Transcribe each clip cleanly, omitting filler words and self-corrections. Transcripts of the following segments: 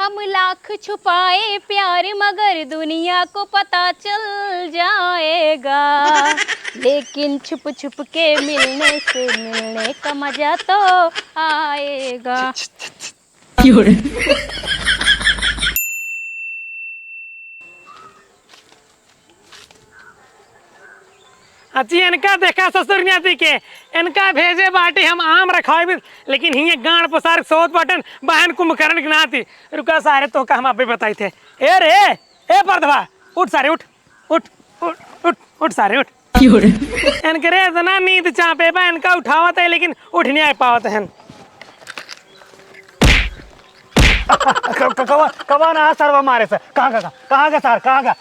हम लाख छुपाए प्यार मगर दुनिया को पता चल जाएगा, लेकिन छुप छुप के मिलने से मिलने का मजा तो आएगा। अच्छी इनका देखा ससुर न्याती के इनका भेजे बाटी हम आम रखाए, लेकिन हिये गांड पसार सोच बटन बहन कुंभकर्ण की नाती। रुका सारे तो का हम आप बताए थे। ए रे ए परधवा उठ सारे उठ उठ उठ उठ उठ सारे उठ। इनके रे इतना नींद चापे बा इनका उठावत है लेकिन उठ नहीं आ पावत है। कवा ना सरवा मारे से कहाँ का सर कहाँ का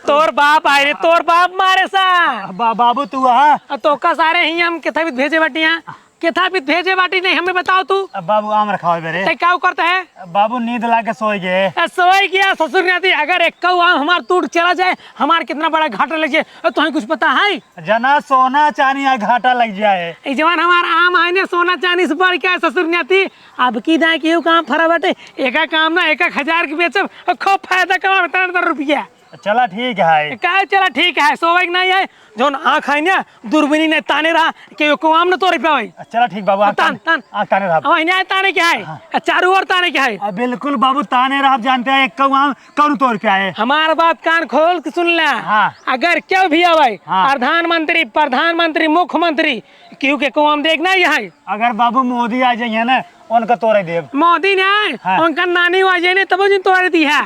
तोर बाप आए रे तोर बाप मारे सा बाबू तू हाँ तो का सारे ही हम किथा भी भेजे बाटी यहाँ किथा भी भेजे बाटी नहीं हमें बताओ तू। बाबू आम रखा हुआ मेरे क्या करता है बाबू नींद ला के सोई गए सोई गया ससुर न्याती। अगर एक आम हमार टूट चला जाए हमार कितना बड़ा घाटा लग जाए तुम्हें कुछ पता है? जना सोना चांदी या घाटा लग जाए जवान हमारा आम है ने सोना चांदी से बढ़ क्या है ससुर न्याती। अब की दाए कि काम फरा बाटे एका काम ना 1,000 के बेचब खूब फायदा कमा 3 रुपया। चला ठीक है क्या चला ठीक है सोवे नहीं है जो आँख है ना दूरबीनी ने ताने रहा कि को आम न तोड़ पावे। चला ठीक बाबू तान तान ताने रहा ताने क्या है चारों ओर ताने क्या है। बिल्कुल बाबू ताने रहा जानते हैं एक आम कौन तोड़ पे आए। हमारा बात कान खोल के सुन ले। हाँ। अगर क्यों भी आवे हाँ। प्रधानमंत्री मुख्यमंत्री क्योंकि को आम देखना है। अगर बाबू मोदी आ जाइए ना उनका तोड़े देव मोदी ने हाँ। उनका नानी आ जाए तब जिन तोड़ दी है।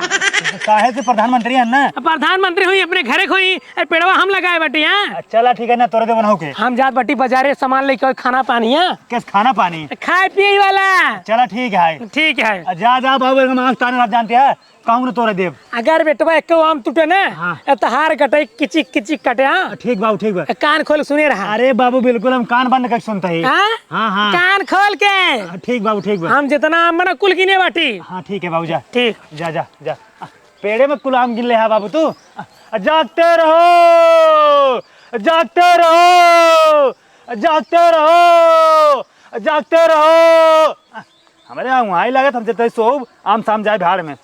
काहे से प्रधानमंत्री है ना प्रधानमंत्री हुई अपने घरे खोई पेड़वा हम लगाए बटी है। चला ठीक है ना तोड़े दे बनाओ के हम जात बटी बाजारे सामान लेके खाना पानी है कैसे खाना पानी खाए पिए वाला। चला ठीक है ठीक है जा जा बाबू एकदम आँख ताने रहा जानते हैं कहूँ तोड़े देव। अगर बेटवा एक आम टूटे ना हाँ। तहार कटे किचिक किचिक कटे। हाँ ठीक बाबू ठीक बा कान खोल सुने रहा। अरे बाबू बिल्कुल हम कान बंद कर सुनते हैं। हाँ हाँ कान खोल के ठीक बाबू ठीक बा हम जितना आम बना कुल गिने बाटी। हाँ ठीक है बाबू जा ठीक जा जा जा पेड़े में कुल आम गिन ले है बाबू तू जागते रहो जागते रहो जागते रहो जागते रहो। हमारे यहाँ वहाँ ही लगे हम जब सो आम शाम जाए भाड़ में।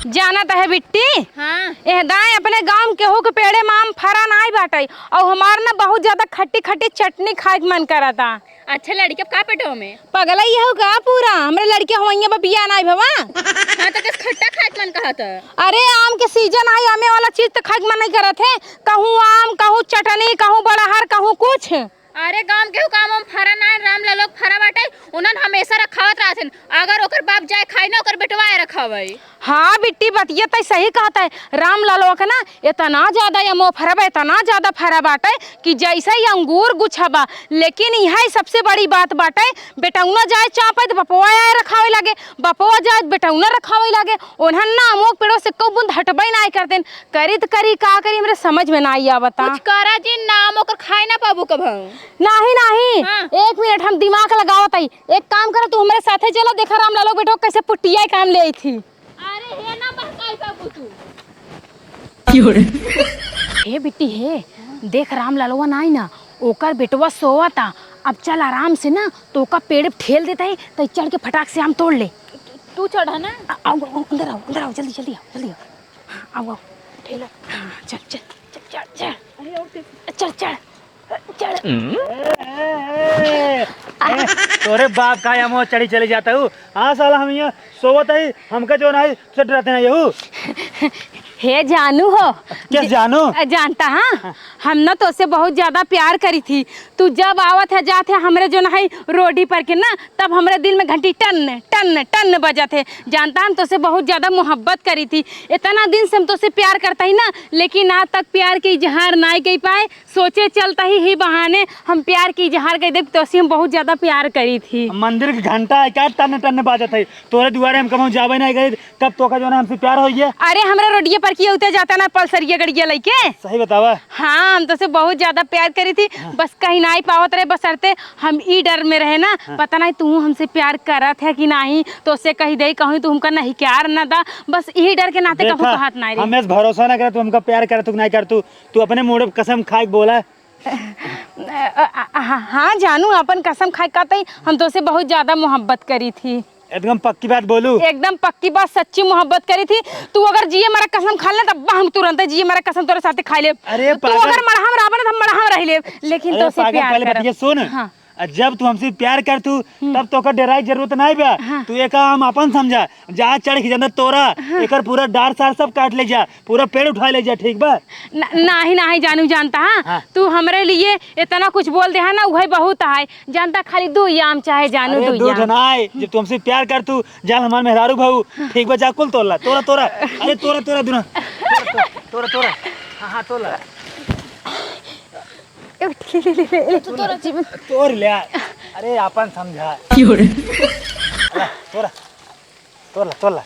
जाना तो है बिट्टी। हाँ। दाएं अपने गांव केहू के पेड़े में आम फरा नहीं बाटे और हमार ना बहुत ज्यादा खट्टी खट्टी चटनी खाए के मन करा था। अच्छा लड़के का पेटो में पगला ये हो का पूरा हमरे लड़के होइया बिया नहीं भवा। हाँ तो किस खट्टा खात मन कहा था। अरे आम के सीजन आई आमे वाला चीज तो खाए के मन नहीं करत है। कहूँ आम कहूँ चटनी कहूँ बड़हर कहूँ कुछ। अरे गांव के काम हम फरा ना राम ला लोग फरा बाटे उन्हन हमेशा रखावत रहथन। अगर ओकर बाप जाए खाई ना ओकर बेटवा रखावे। हाँ बिट्टी बतिया तो सही कहता है। राम लालो के ना इतना ज्यादा ये मोह फरबा इतना ज्यादा फरा बाटे कि जैसे ही अंगूर गुछबा। लेकिन यह सबसे बड़ी बात बाटे बेटौना जाए चापे तो बपवा आए रखावे लगे बपवा जाए बेटौना रखावे लगे। उन्हन ना अमोक पेड़ों से को बुंद हटबे नहीं करते करी तो करी का करी मेरे समझ में नहीं आवता। कुछ करा जी नाम ओकर खाए ना पाबू कभू। नहीं नहीं हाँ। 1 मिनट हम दिमाग लगावत आई। एक काम करो तू हमारे साथे चलो देखा राम लालो बेटो कैसे पुटिया काम ले आई थी। अरे हे ना बहकाई बाबू तू। हे बिट्टी हे देख राम लालवा नहीं ना ओकर बेटवा सोवा था। अब चल आराम से ना तो ओका पेड़ ठेल देता है तो चढ़ के फटाक से आम तोड़ ले। तू चढ़ा ना आओ अंदर आओ जल्दी जल्दी आओ जल्दी आओ आओ ठेला। चल चल चल चल चल अरे और चल चल चल। तोरे बाप का यहाँ चढ़ी चले जाता हूँ। हाँ साला हम यहाँ सोवत है हमका जो नहीं चढ़ रहते हैं यहू। हे जानू हो क्या जानू जानता हाँ हम ना तो उससे बहुत ज्यादा प्यार करी थी। तू जब आवत है जाते हमरे जो नहीं रोडी पर के ना तब हमरे दिल में घंटी टन टन टन बजा थे। जानता हम तो से बहुत ज्यादा मोहब्बत करी थी। इतना दिन से हम तो से प्यार करता ही ना लेकिन आज तक प्यार के इजहार नहीं कर पाए। सोचे चलता ही बहाने हम प्यार के इजहार कर दे तो हम बहुत ज्यादा प्यार करी थी। मंदिर के घंटा है क्या टन टन बाजत है तोरे दुआरे हम कभी जावे नहीं गए तब तो का जो है हमसे प्यार हो गया। अरे हमारे रोडिये पर किया उतर जाता ना पल्सरिया गड़िया लेके। सही बतावा। हाँ हम तो से बहुत ज्यादा प्यार करी थी। बस कहीं नहीं पावत रहे बसरते हम ई डर में रहे ना। पता नहीं तू हमसे प्यार करत है कि नहीं तो उससे कही दे कहूँ तू हमका नहीं प्यार न दा बस यही डर के नाते कहूँ हाथ नहीं रही। हमें भरोसा ना करे तू हमका प्यार करे तू नहीं कर तू अपने मुंह पे कसम खाए बोला। हाँ जानू अपन कसम खाए कहते हम तो से बहुत ज्यादा मोहब्बत करी थी। एकदम पक्की बात बोलू। एकदम पक्की बात, सच्ची मोहब्बत करी थी। तू अगर जिए मरा कसम खा ले तब हम तुरंत जिए मरा कसम तोरे साथे खा ले। अरे तू पागल। अगर मरहम रावण हम मरहम रह ले, लेकिन अरे तो से पागल, प्यार पहले कर। बतिया सुन। हाँ। जब तू हमसे प्यार कर तू तब तो का डराई जरूरत नहीं बा। तू एक हम अपन समझा, जा चढ़ के जाना तोरा एकर पूरा डार सार सब काट ले जा, पूरा पेड़ उठा ले जा, ठीक बा। नहीं नहीं जानू जानता हाँ? हाँ। तू हमरे लिए इतना कुछ बोल दे है ना, वही बहुत है। जानता खाली दू याम चाहे जानू अरे दू दूध याम। नाय, जब तू हमसे प्यार कर तू जान हमार मेहरारू भाऊ, ठीक बा, जा कुल तोला तोरा तोरा। अरे तोरा तोरा दुना तोरा तोरा। हाँ तोला तोड़ ले। अरे अपन समझा। तोरा तोला तोला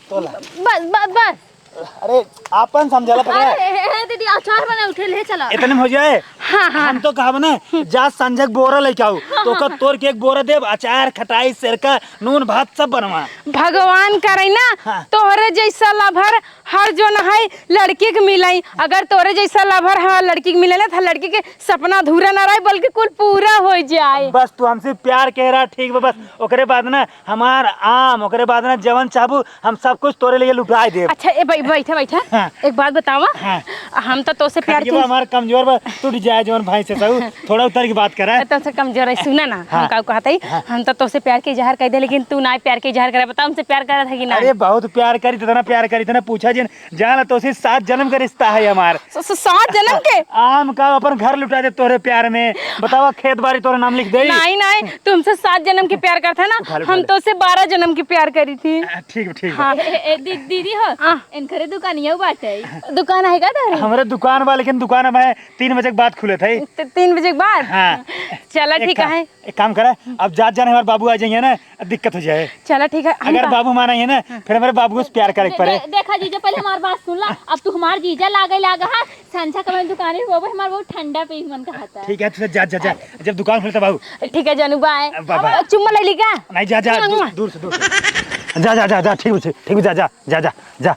तोला। बस बस बस। अरे अपन समझाला पकड़ा। दीदी अचार बना उठे ले चला। इतने में हो जाए। हाँ हाँ। हम तो कहा ना जा संजक बोरा लेके आओ, तो का तोड़ के एक बोरा देव, अचार खटाई सिरका नून भात सब बनवा। भगवान करे ना हाँ। तोहरे जैसा लभर हर जो न है लड़की के मिलाई। अगर तोरे जैसा लभर है लड़की के मिले ना तो लड़की के सपना अधूरा ना रहे बल्कि कुल पूरा हो जाए। बस तू हमसे प्यार कह रहा, ठीक बा। बस ओकरे बाद ना हमार आम, ओकरे बाद ना जवन चाहबू हम सब कुछ तोरे लिए लुटाए देब। अच्छा ए बैठा बैठा। हाँ। एक बात बतावा। हाँ। हम तो तोसे प्यार ये हमार कमजोर बा, टूट जाए जवन भाई से सब थोड़ा उतर की बात करा। तुमसे कमजोर है, सुना ना। हाँ। हम का कहते ही हम तो तोसे प्यार के इजहार कर दे, लेकिन तू ना प्यार के इजहार करे। बता हमसे प्यार करा था कि ना? अरे बहुत प्यार करी, इतना प्यार करी, इतना पूछा जिन जान तो से 7 जन्म का रिश्ता है हमार। 7 जन्म के? आम का अपन घर लुटा दे तोरे प्यार में। बतावा खेत बाड़ी तोरा नाम लिख दे। नहीं नहीं, तुमसे 7 जन्म के प्यार करता ना, हम तो से 12 जन्म की प्यार करी थी। ठीक ठीक। हाँ। दीदी हो इनकरे दुकानिया बाटे। दुकान है का तेरे? हमारे दुकान बा, लेकिन दुकान अब है 3 बजे के बाद खुले थे। 3 बजे के बाद? हाँ। चला ठीक है। एक काम करा, अब जात जाने हमारे बाबू आ जाएंगे ना, दिक्कत हो जाए। चला ठीक है। अगर बाबू माना है ना, फिर हमारे बाबू को प्यार करे पड़े। देखा जीजा पहले हमारी बात सुन ला। अब तू हमार जीजा लागा हा संझा का दुकान है वो हमार बहुत ठंडा पे मन का खाता है। ठीक है, तुझे जा जा जा, जब दुकान खुलता बाबू। ठीक है जानू, बाय बाय। चुम्मा ले ली क्या? नहीं जा जा, दूर से दूर से। जा जा जा जा, ठीक है ठीक है, जा जा जा जा जा।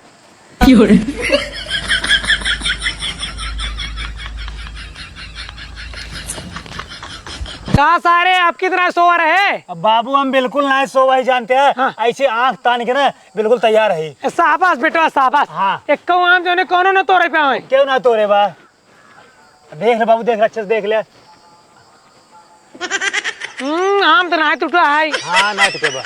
कहा सारे आपकी तरह सो रहे? अब बाबू हम बिल्कुल ना सो वही जानते हैं। हाँ। ऐसे आंख तान के ना बिल्कुल तैयार है। शाबाश बेटा शाबाश। हाँ। एक कौ आम जो ने कोनो न तोड़े पे आवे। क्यों ना तोरे बा, देख ले बाबू, देख अच्छे से देख ले। आम तो ना टूटा है। हाँ ना टूटे बा।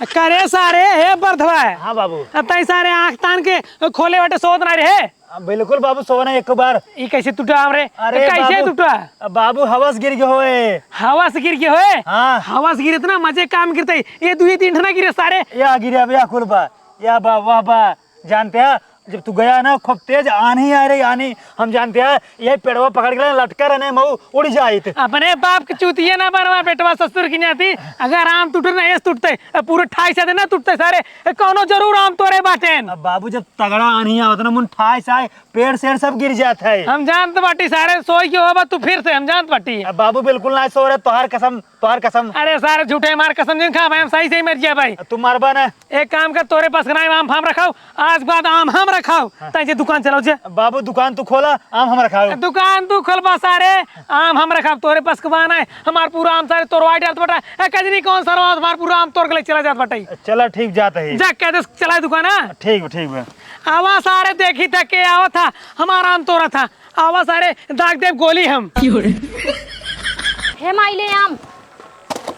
करे सारे हे बर्धवा है। हाँ बाबू। तई सारे आंख तान के खोले बाटे सोत ना रहे। बिल्कुल बाबू, सोना एक बार। ई कैसे टूटा हमरे? अरे कैसे बाबू, टूटा? बाबू हवस गिर गए होए। हवा से गिर के होए? हाँ। हवा से गिरे इतना मजे काम गिरते ये 2-3 ठना गिरे सारे। या गिरा या कुल बा, या बा वाह बा। जानते हैं जब तू गया ना खूब तेज आनी आ रही आनी, हम जानते हैं ये पेड़वा पकड़ के लटका रहने मऊ उड़ जाए। अपने बाप के चूतिया ना बनवा बेटवा ससुर की नाती। अगर आम टूटे ना ऐसे टूटते पूरे 28 से ना टूटते सारे। कौनो जरूर आम तोरे बाटे। अब बाबू जब तगड़ा आनी आवत ना मुन ठाई साई पेड़ शेर सब गिर जाता है। हम जानते बाटी सारे सोई के होबा तू फिर से हम जानते बाटी। अब बाबू बिल्कुल ना सो रहे, तोहार कसम तोहार कसम। अरे सारे झूठे मार कसम जिन खा भाई, हम सही मर गया भाई। तुम मारबा ना। एक काम कर, तोरे पास ना आम फाम रखाओ, आज बाद आम हम रखाओ। तई जे दुकान चलाओ जे। बाबू दुकान तू खोला, आम हम रखाओ। दुकान तू खोलबा सारे, आम हम रखाओ। तोरे पास कबाना है, हमार पूरा आम सारे तोड़वा डालत बटा। कजनी कौन सरवा हमार पूरा आम तोड़ के ले चला जात बटाई। चलो ठीक जाता है। जा कह दे चला दुकान। ठीक है। आवा सारे देखी तक के आवा था, हमारा आम तोड़ा था। आवा सारे दाग देव गोली हम। हे माइले आम।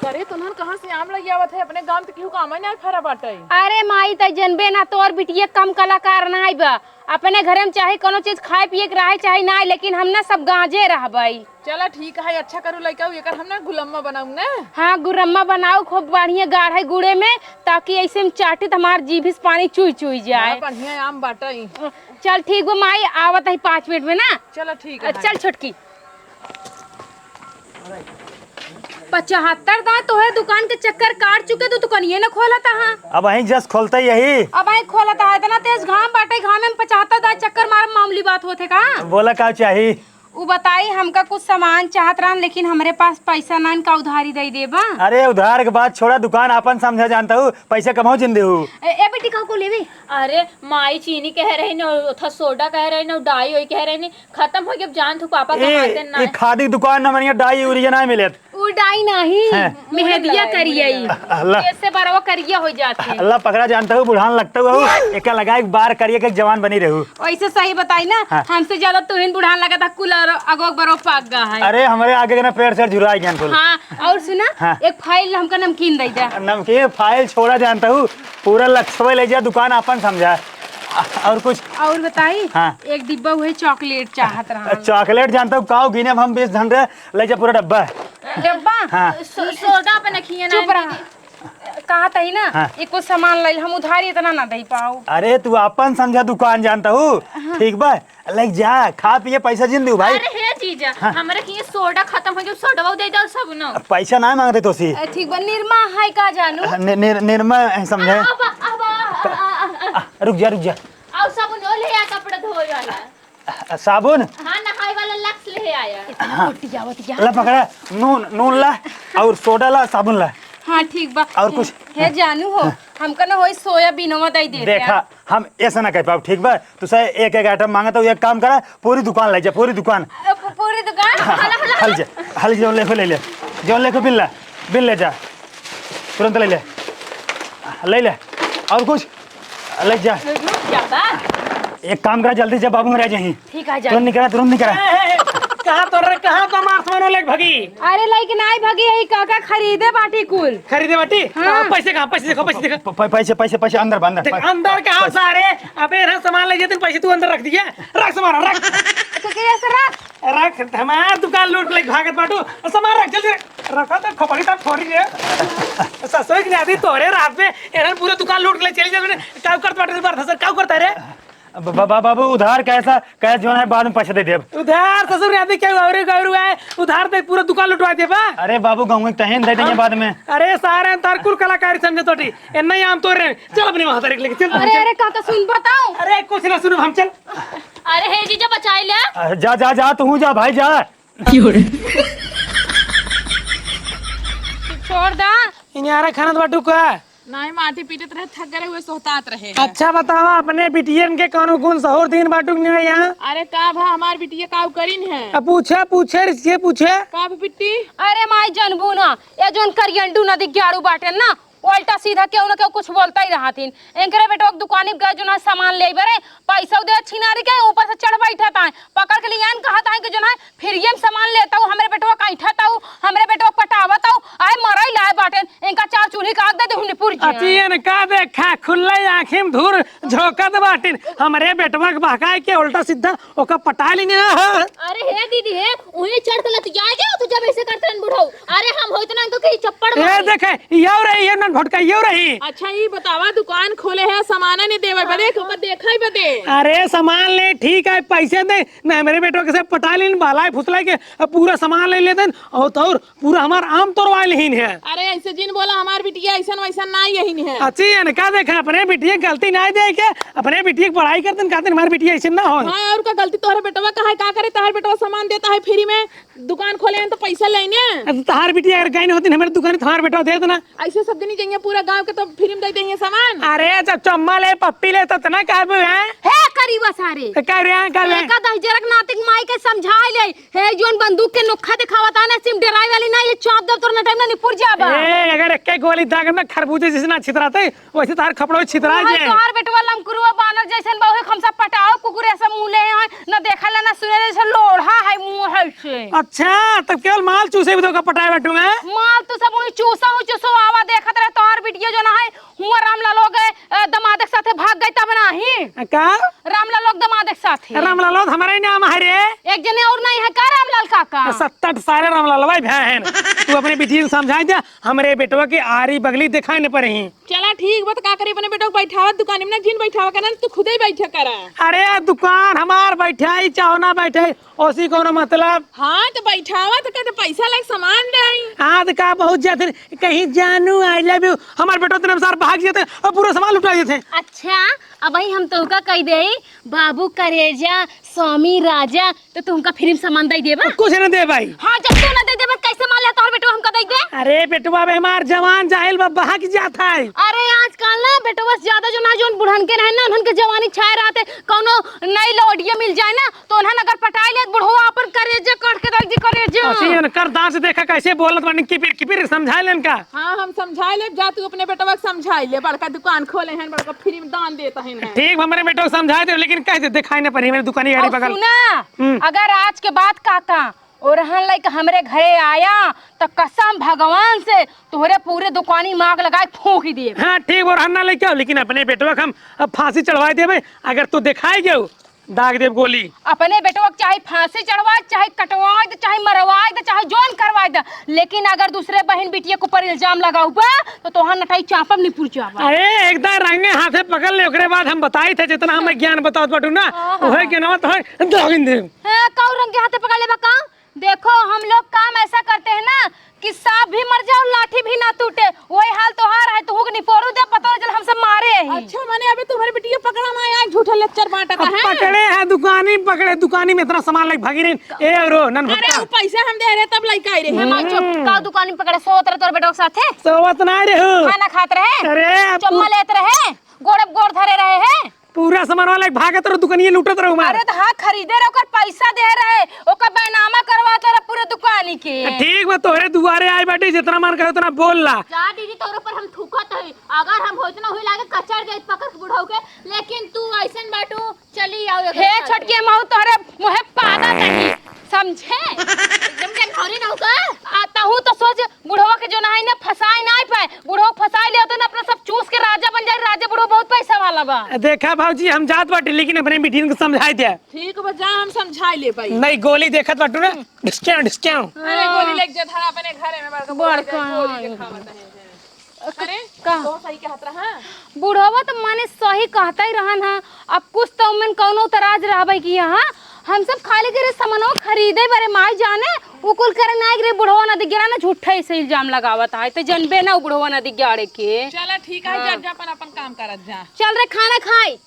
अरे तुमन कहाँ से आम लगी आवत है? अपने गांव तो क्यों काम नहीं खरा बाटे। अरे माई त जनबे ना, तोर बिटिया कम कलाकार ना बा। अपने घर में चाहे कोनो चीज खाए पिए के रहे चाहे ना, लेकिन हम ना सब गांजे रहबई। चला ठीक है, अच्छा करू लइका एकर हम ना गुलम्मा बनाऊ ना। हाँ गुरम्मा बनाओ खूब बढ़िया गाढ़े गुड़े में, ताकि ऐसे में चाटी तो हमार जीभ से पानी चुई चुई जाए। बढ़िया आम बाटे। चल ठीक बा माई, आवत है 5 मिनट में ना। चला ठीक है। चल छोटकी। 75 दांत तो है दुकान के चक्कर काट चुके, तो दुकान ये ना खोला था। हाँ अब वहीं जस्ट खोलता यही। अब आई खोला था, इतना तेज घाम बाटे, घाम में 75 दांत चक्कर मार मामूली बात होते का। बोला का चाहिए? वो बताई हमका कुछ सामान चाहत रहन, लेकिन हमारे पास पैसा ना, इनका उधारी दे देबा। अरे उधार के बाद छोड़ा, दुकान अपन समझा जानता हूँ, पैसे कमाओ जिंदे हूँ। ए बेटी का को लेवे? अरे माई चीनी कह रही न, था सोडा कह रही न, डाई होई कह रही न, खत्म हो गया। अब जान तू पापा कमाते ना। खादी दुकान न मनिया डाई यूरिया ना मिले। उड़ाई नहीं हाँ। मेहदिया करिए अल्लाह कैसे बरवा करिए हो जाते अल्लाह पकड़ा जानता हूँ बुढ़ान लगता हूँ एक लगा एक बार करिए कि जवान बनी रहूँ। वैसे सही बताई ना हाँ। हमसे ज्यादा तुहिन बुढ़ान लगा था कुल अगो बरो पाक गा है। अरे हमारे आगे के ना पेड़ से झुरा ज्ञान फुल। हाँ और सुना हाँ। एक फाइल हमका नमकीन दे जा। नमकीन फाइल छोड़ा जानता हूँ पूरा लक्ष्य ले जा दुकान अपन समझा और कुछ और बताई हाँ। एक डिब्बा हुए चॉकलेट चाहत रहा चॉकलेट जानता हूँ काऊ गिने हम 20 धन रहे ले जा पूरा डब्बा। डब्बा हाँ। सोडा पे नखिए चुप रहा कहा था ही ना हाँ। एको सामान लाई हम उधारी इतना ना दे पाओ। अरे तू अपन समझा दुकान जानता हूँ ठीक बा लग जा खा पिए पैसा जिन दू भाई। अरे हे जीजा हमरे की सोडा खत्म हो गया सोडा दे दो सब न पैसा ना मांगते तो सी ठीक बा निरमा है का जानू निर्मा समझे रुक जा और साबुन ले आ कपड़ा धोए वाला साबुन हां नहाए वाला लक्स ले आया ला पकड़ा नून ला और सोडा ला साबुन ला। हाँ ठीक बा और कुछ? हे जानू हो हमका ना होई सोयाबीनवा दे दे देखा हम ऐसा ना कह पाओ ठीक बा तू सही एक आइटम मांगा तो एक काम करा पूरी दुकान ले जा पूरी दुकान पूरी दुकान हल जो ले जो ले को बिल ले जा तुरंत ले ले और कुछ ले जा एक काम करा जल्दी जा बाबू रह जाही ठीक है तुरंत निकला कहाँ तो मार समानो लेके भगी अरे लाइक नाई भगी है काका खरीदे बाटी कुल खरीदे बाटी हाँ। पैसे कहाँ पैसे देखो पैसे अंदर अंदर कहाँ सारे अबे यहाँ सामान ले जाते पैसे तू अंदर रख दिया रख सामान रख तो कैसे रख रख हमार दुकान लूट ले भागत बाटू सामान रख जल्दी रखा तो खोपड़ी तक थोड़ी रे ससुर की आदि तोरे रात में एरन पूरा दुकान लूट ले चली जाने काउ करत बाटू बार सर काउ करता रे बाबू उधार कैसा जो है बाद में पैसे दे दे। उधार ससुर की आदि क्या गौरू है उधार दे पूरा दुकान लुटवा दे बा। अरे बाबू गाँव में तहन दे देंगे बाद में। अरे सारे तारकुल कलाकारी समझे तोटी नहीं आम तो रे चल अपने वहां तरीके लेके चल। अरे काका सुन बताओ अरे कुछ ना सुनो हम चल। अरे हे जीजा बचाई ले जा तू जा भाई जा छोड़ दा इन्हारा खाना बाटू का नहीं माटी पीटत रहे थक गए हुए सोहतात रहे अच्छा बताओ अपने बिटियन के कौन कौन सहूर दिन बाटू नहीं यहाँ अरे का भा हमार बिटिया काउ करीन है पूछे रिश्ते पूछे का बिट्टी अरे माई जनबू ना ये जोन करियंडू नदी ग्यारू बाटे ना उल्टा सीधा केहू ना केहू कुछ बोलता ही रहा थीन एंकरे बेटो दुकानी गए जो ना सामान ले बरे पैसा दे छिनारी के ऊपर से चढ़ बैठा था पकड़ के लियान कहा था कि जो ना फिर ये सामान लेता हूँ हमरे बेटवा कैठा था हमरे बेटवा पटावता हूँ आए मरई लाए बाटे इनका चार चूल्ही काट दे हुने पूरी अतियन का देखा खुल्ले आंखें में धूर झोंकत बाटिन हमरे बेटवा के बहकाए के उल्टा सीधा ओका पटा लेने। अरे हे दीदी हे उही चढ़ के लतिया गए तो जब ऐसे करते हैं बुढ़ऊ अरे हम होइत ना इनको के चप्पड़ ये देखे यो रही ये न भटका यो रही। अच्छा ये बतावा दुकान खोले है सामान नहीं देवे बदे देखा ही बदे अरे सामान ले ठीक है पैसे दे ना मेरे बेटो के से पटा लेन बाला फुसला के पूरा सामान ले लेते और तो पूरा हमार आम तोड़वा लेहिन है। अरे ऐसे जिन बोला हमार बिटिया ऐसा वैसा ना यही है अच्छी है का देखा अपने बिटिया गलती ना दे के अपने बिटिया की पढ़ाई करते कहते हमारी बिटिया ऐसे ना हो। हाँ और का गलती तोहरे बेटवा का है का करे तोहर बेटवा सामान देता है फ्री में दुकान खोले हैं तो पैसा लेने तहार बिटिया अगर गई होती हमारे दुकान तुम्हारा बेटा दे देना ऐसे सब दिन चाहिए पूरा गांव के तो फ्री में दे देंगे सामान। अरे जब चम्मा ले पप्पी ले तो ना काबू है हे करीबा सारे कह रहे हैं कह रहे एका दहजरक नातिक माई के समझाई ले हे जोन बंदूक के नोखा दिखावता ना सिम डराई वाली ना ये चाप दब तोर ना टाइम ना निपुर जाबा ए अगर एक गोली दाग में खरबूजे जैसे ना छितराते वैसे तार खपड़ो छितरा जे तोहार बेटवा लमकुरुआ बानर जैसन बहु खमसा पटाओ कुकुर ऐसा मुंह ले है ना देखला ना सुने जैसे लोढ़ा है मुंह है से। अच्छा तब केवल माल चूसे भी तो का पटाए बैठू मैं माल तो सब वही चूसा हो चूसो आवा देखत रहे तोहार बिटिया जो ना है हुआ रामलाल हो गए दमाद के साथे भाग गई तब नहीं का रामलाल लोग दमाद के साथे रामलाल हमारे नाम है रे एक जने और नहीं है का रामलाल काका 70 सारे रामलाल भाई बहन तू अपने बेटी को समझा दे हमरे बेटवा की आरी बगली दिखाई न पड़े ही। चला ठीक बात का करे अपने बेटो को बैठावा दुकान में ना जिन बैठावा करना तू खुद ही बैठा करा। अरे दुकान हमार बैठा ही चाहो ना बैठे ओसी कोनो मतलब। हाँ तो बैठावा तो कहते पैसा लग सामान दे आज का बहुत ज्यादा कहीं जानू आई लव यू हमारे बेटो तेरे अनुसार भाग जाते और पूरा सामान लुटा देते। अच्छा अब भाई हम तुमका कह दे बाबू करेजा स्वामी राजा तो तुमका फ्री में सामान दे देबा। कुछ न दे भाई। हाँ जब तू न दे देबा कैसे मान ले तोहर बेटवा हमका दे दे। अरे बेटवा हमार जवान जाहिल बहा की जाता है। अरे आजकल ना बेटवा ज्यादा जो ना जो बुढ़न के रहे ना उनके जवानी छाए रहते कोनो नई लौडिया मिल जाए ना तो उन्हें अगर पटाई ले बुढ़वा अपन करेजा काट के दे करेजा। ऐसे कर दांत से देखा कैसे बोलत बन किपिर समझा लेन का। हाँ हम समझाई ले, जा तू अपने बेटवा के समझाई ले, बड़का दुकान खोले हैं, बड़का फ्री में दान देता है। ठीक हमारे बेटो को समझा दे लेकिन कैसे दिखाई न पड़ी मेरी दुकानी गाड़ी बगल। सुना अगर आज के बाद काका और लाइक हमरे घरे आया तो कसम भगवान से तोहरे पूरे दुकानी मांग लगाए फूंक दिए। हाँ ठीक और हन्ना लेके आओ लेकिन अपने बेटवा हम अब फांसी चढ़वा देवे अगर तू दिखाई गयो दाग देव गोली। अपने बेटवा चाहे फांसी चढ़वाए चाहे कटवाए दे चाहे मरवाए दे चाहे जोन करवाए दे लेकिन अगर दूसरे बहन बिटिया के ऊपर इल्जाम लगाऊ तो तोहर नटाई चापम नहीं पुरचावा। अरे एकदम रंगे हाथे पकड़ ले ओकरे बाद हम बताई थे जितना हमें ज्ञान बताओ बटू ना ओहे के ना तो दागिन दे। हां कौ रंगे हाथे पकड़ ले बका। देखो हम लोग काम ऐसा करते हैं ना कि सांप भी मर जाओ लाठी भी ना टूटे वही हाल तोहार है। तू नहीं पोरू दे पता चल हम सब मारे हैं। अच्छा मैंने अभी तुम्हारी बिटिया पकड़ा ना यार झूठा लेक्चर बांटा है। पकड़े है दुकानी पकड़े दुकानी में इतना सामान लग भागी रही ए रो नन अरे वो पैसे हम दे रहे तब लइका आई रहे। मैं चुप का दुकान में पकड़े सोत रहे तोर बेटो के साथे सोवत ना रे हो खाना खात रहे अरे चम्मा लेत रहे गोड़ धरे रहे हैं पूरा सामान वाला भागे तो दुकानिए लूटत रहो मार। अरे तो हाँ खरीदे रहे ओकर पैसा दे रहे ओकर बैनामा करवाते रहे पूरे दुकानी के। ठीक बा तोहरे दुआरे आई बैठी जितना मन करे उतना बोल ला। जा दीदी तोरे पर हम थूकत है अगर हम होतना हुई लागे कचर गई पकड़ के बुढ़ाऊ के लेकिन तू ऐसन बाटू चली आओ। हे छोटके महू तोहरे मुहे पादा नहीं समझे एकदम के घौरी ना होगा आता हूँ तो सोच बुढ़वा के जो ना है ना फसाई ना पाए बुढ़वा फसाई ले तो ना अपना सब चूस के राजा बन जाए। राजा बुढ़वा बहुत पैसा वाला बा। देखा भाजी हम जात बाटे लेकिन अपने बिटिन को समझाई दे। ठीक बा जा हम समझाई ले भाई। नहीं गोली देखत बाटू ना डिस्काउंट अरे गोली लेके जा धरा अपने घरे में बड़का गोली दिखावत है। अरे का तो सही कहत रहा बुढ़वा तो माने सही कहता ही रहन हा। अब कुछ तो मन कौनो तराज रहबे कि यहाँ हम सब खाली करे सामानो खरीदे बारे माई जाने उकुल करे ना रे बुढ़वा ना दिग्यारा ना झूठा से इल्जाम लगावत है तो जनबे ना बुढ़वा ना दिग्यारे के। चला ठीक है जा अपन काम करत जा। चल रे खाना खाई।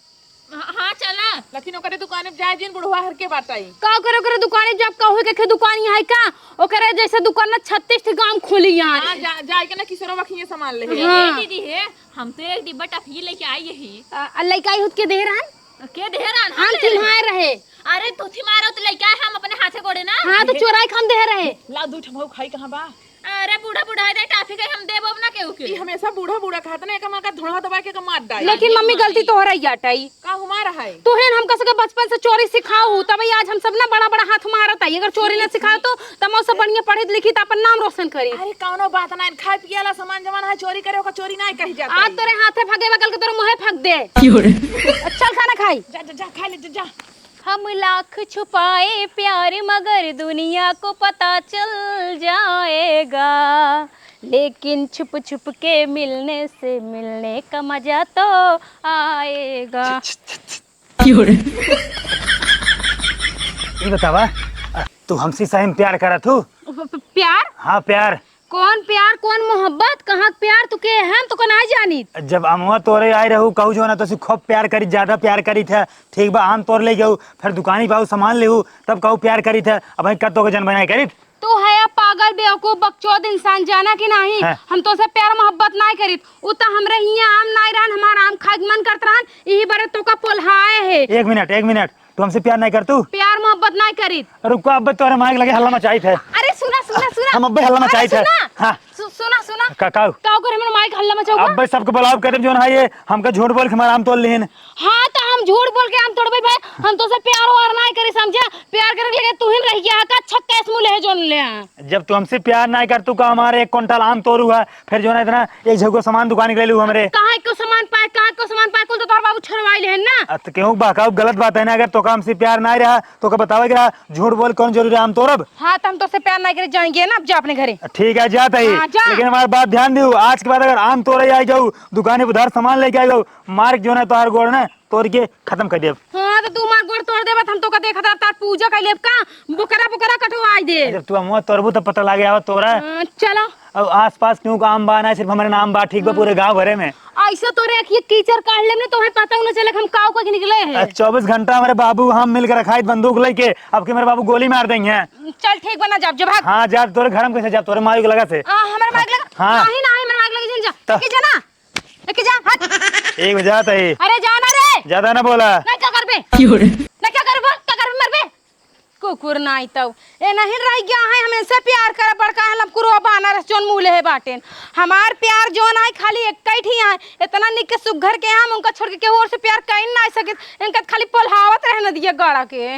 हां चला लेकिन ओकरे दुकान में जाए जिन बुढ़वा हर के बाटाई का करे ओकरे दुकान जब कहू के दुकान है का ओकरे जैसे दुकान ना 36 ठी गांव खुली यहाँ। हां जाए के ना किसरो बखिए सामान ले ए दीदी है हम तो एक डिब्बा टफी लेके आई यही लइकाई हुत के दे रहन के देहरान हम तिम्हार रहे। अरे तू थी मारो तो लेके आए हम अपने हाथे गोड़े ना। हां तो चोराई खाम दे रहे ला दू ठमऊ खाई कहां बा। अरे बूढ़ा दे टाफी के हम देबो ना केहू के। ई हमेशा बूढ़ा खाता ना एकमा का धोड़ा दबा के मार डाई। लेकिन मम्मी गलती तोहरा ही आटाई का हमारा है तू है हम कसके बचपन से चोरी सिखाऊ तब आज हम सब ना बड़ा हाथ मारत है। अगर चोरी ना सिखाओ तो तमो सब बढ़िया पढ़े लिखी त अपन नाम रोशन करी। अरे कौनो बात ना खाए पिए वाला सामान जमान है चोरी करे ओका चोरी ना कही जाता। आज तोरे हाथे भागे बगल के तोरे मुंह फक दे। चल खाना खाई जा खा ले जा। हम लाख छुपाए प्यार मगर दुनिया को पता चल जाएगा लेकिन छुप छुप के मिलने से मिलने का मजा तो आएगा। ये बतावा तू हमसे सही में प्यार करा तू? प्यार? हाँ प्यार। कौन प्यार कौन मोहब्बत कहाँ प्यार तू के हम तो कना जानी। जब अमुआ तोरे आई रहू कहू जो ना तो खूब प्यार करी ज्यादा प्यार करी था ठीक बा आम तोड़ ले जाऊ फिर दुकानी पाऊ सामान लेऊ तब कहू प्यार करी था अब कत तो जन बनाए करी तू है पागल बेवकूफ बकचोद इंसान जाना कि नहीं है? हम तो से प्यार मोहब्बत नहीं करी उ तो हमरे हिया आम नहीं रहन हमार आम खाए मन करत रहन यही बारे तो का पोल्हाए है। एक मिनट तू हमसे प्यार नहीं कर तू? प्यार मोहब्बत नहीं करी। रुको अब तोरे माइक लगे हल्ला मचाई थे। अरे सुना हम अब हल्ला मचाई थे। हां सुना का करे हमरे माइक हल्ला मचाओ अब सबको बुलाओ कदम जो है ये हमका झूठ बोल के हमारा आम तोड़ लेन। हां तो हम झूठ बोल के आम तोड़बे भाई हम तो से प्यार और नहीं करी समझा प्यार करे लगे तू ही रह गया का छक्का मुंह ले जोन ले। जब तू हमसे प्यार नहीं कर तू का हमारे 1 क्विंटल आम तोड़ू है फिर जो ना इतना एक झगो सामान दुकान के ले लू हमरे कहां को सामान पाए कुल तो तोर बाबू छरवाई ले ना। तो क्यों बाकाऊ गलत बात है ना अगर तो का हमसे प्यार नहीं रहा तो का बतावे क्या झूठ बोल कौन जरूरी आम तोड़ब। हां तो हम तो से प्यार नहीं करे जाएंगे ना अब जा अपने घरे। ठीक है जाता ही लेकिन हमारी बात ध्यान दियो आज के बाद अगर आम तोड़े आई जाऊ दुकाने पे उधार सामान लेके आई जाऊ मार्क जो ना तोहार गोड़ ना तोड़ के खत्म कर दे। हां तो तू मार गोड़ तोड़ देबत हम तो का देखत तार पूजा कर लेब का बुकरा कटवाई दे। जब तू मुंह तोड़बू तो पता लगे आवा तोरा चला अब आसपास क्यों का आम बा ना सिर्फ हमारे नाम बा ठीक बा पूरे गांव भरे में। ऐसे तो रे कि कीचड़ काट लेम ने तोहे पता न चले हम काव को निकले हैं। 24 घंटा हमारे बाबू हम मिलकर रखाई बंदूक लेके, अब के मेरे बाबू गोली मार देंगे। चल ठीक बना जब जब भाग। हाँ जा, तोरे घर में कैसे जा, तोरे माई को लगा से। हमारे माइक लगा। हाँ। नहीं नहीं मेरे माइक लगे जा लेके जा ना, लेके जा हट। एक बजा ही अरे जाना रे, ज्यादा ना बोला। ना क्या करबे ना क्या करबे, क्या करबे मरबे कुकुर नाई तब ए नहीं रह गया है। हमेशा प्यार करे बड़का हलम कुरो बानर जोन मूले है बाटेन। हमार प्यार जोन है खाली एक ही है, इतना निक के सुघर के हम उनका छोड़ के केहू और से प्यार कहीं ना सके, इनका खाली पोल्हावत रहने दिए गड़ा के।